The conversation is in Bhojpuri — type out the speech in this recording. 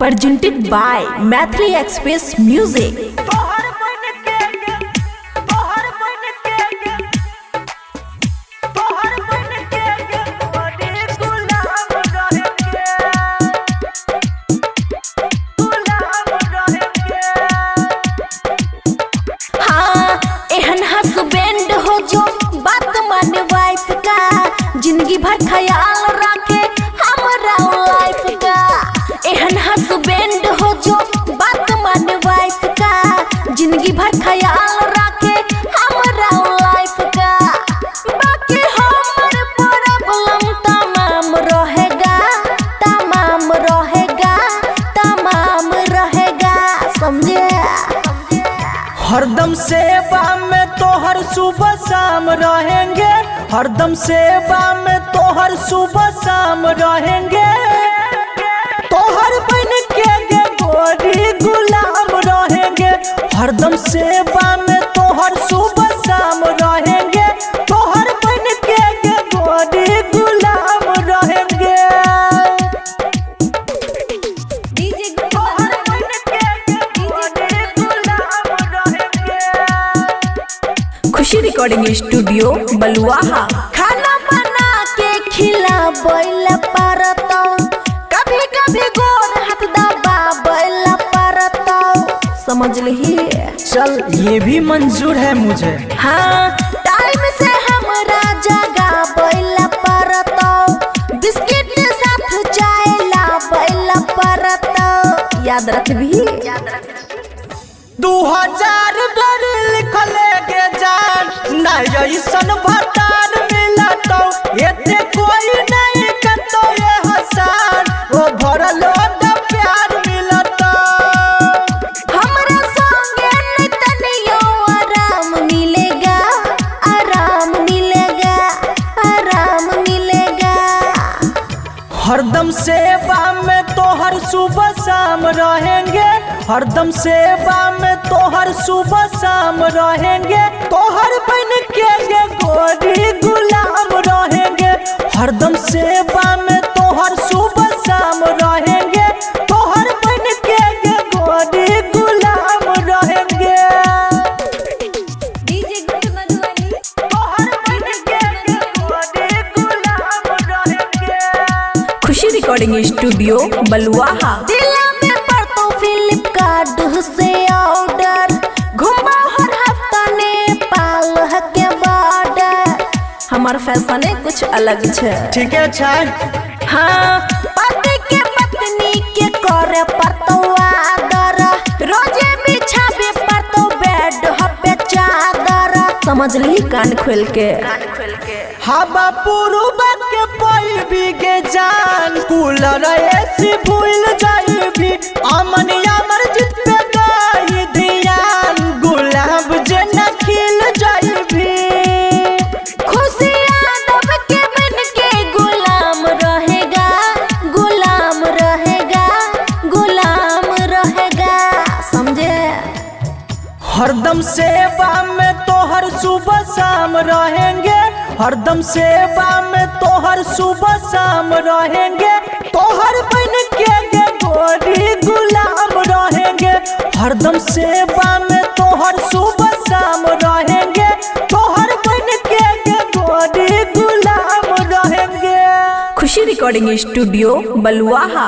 presented by Mathli Express Music. Husband हो जो बात माने वाइफ का, जिंदगी भर ख्याल रखे हमारा लाइफ का। एहन हस्बैंड हो जो बात माने वाइफ का, जिंदगी भर ख्याल रखे हमारा लाइफ का। बाकी हमार प्रॉब्लम तमाम रहेगा, तमाम रहेगा, तमाम रहेगा, समझे। हरदम सेवा में तोहर सुबह शाम रहेंगे, हरदम सेवा में तोहर सुबह शाम रहेंगे। तोहर बन के गे गोरी गुलाम रहेंगे, हरदम सेवा में तोहर सुबह शाम रहेंगे। तोहर बन के गे गोरी गुलाम रहेंगे। खुशी रिकॉर्डिंग स्टूडियो बलुआहा। खाना बना के खिला बैला परतो, कभी कभी गोर हाथ दबा बैला परतो, समझ ली। चल ये भी मंजूर है मुझे। हाँ टाइम से हमरा जगा बैला परतो, बिस्किट साथ चाय ला बैला परतो, याद रख भी। 2000 डर लिखले के जान, नहीं ऐसन भतार मिला तो एते कोई नहीं करतो ये हसान। वो भरलो द प्यार मिला तो हमरा संगे तनियो आराम मिलेगा, आराम मिलेगा, आराम मिलेगा। हरदम सेवा में तोहर सुबह शाम रहेंगे, हरदम सेवा में तोहर सुबह शाम रहेंगे। तोहर बन के गे गोरी गुलाम रहेंगे, हरदम सेवा में तोहर सुबह शाम रहेंगे। तोहर बन के गे गोरी गुलाम रहेंगे। तोहर बन के गे गोरी गुलाम रहेंगे। खुशी रिकॉर्डिंग स्टूडियो बलुआहा। फ्लिपकार्ट से ऑर्डर, घूमा हर हफ्ता नेपाल के बॉर्डर। हमार फैशन कुछ अलग छे। ठीक है अच्छा। हाँ पति के पत्नी के करे परतो आदर, रोजे बिछावे परतो बेड हपे चादर, समझ ली कान खोल के। हवा पुरुबा के कोई भी के जान, कूलर एसी भूल जाई भी। अमन अमर जित पे गाई ध्यान, गुलाब जना खिल जाई भी। खुशियाँ दब के बन के गुलाम रहेगा, गुलाम रहेगा, गुलाम रहेगा, समझे। हरदम सेवा में तोहर सुबह शाम रहेंगे, हरदम सेवा में तोहर सुबह शाम रहेंगे। तोहर बन के गे गोरी गुलाम रहेंगे, हरदम सेवा में तोहर सुबह शाम रहेंगे। तोहर बन के गे गोरी गुलाम रहेंगे। खुशी रिकॉर्डिंग स्टूडियो बलुआहा।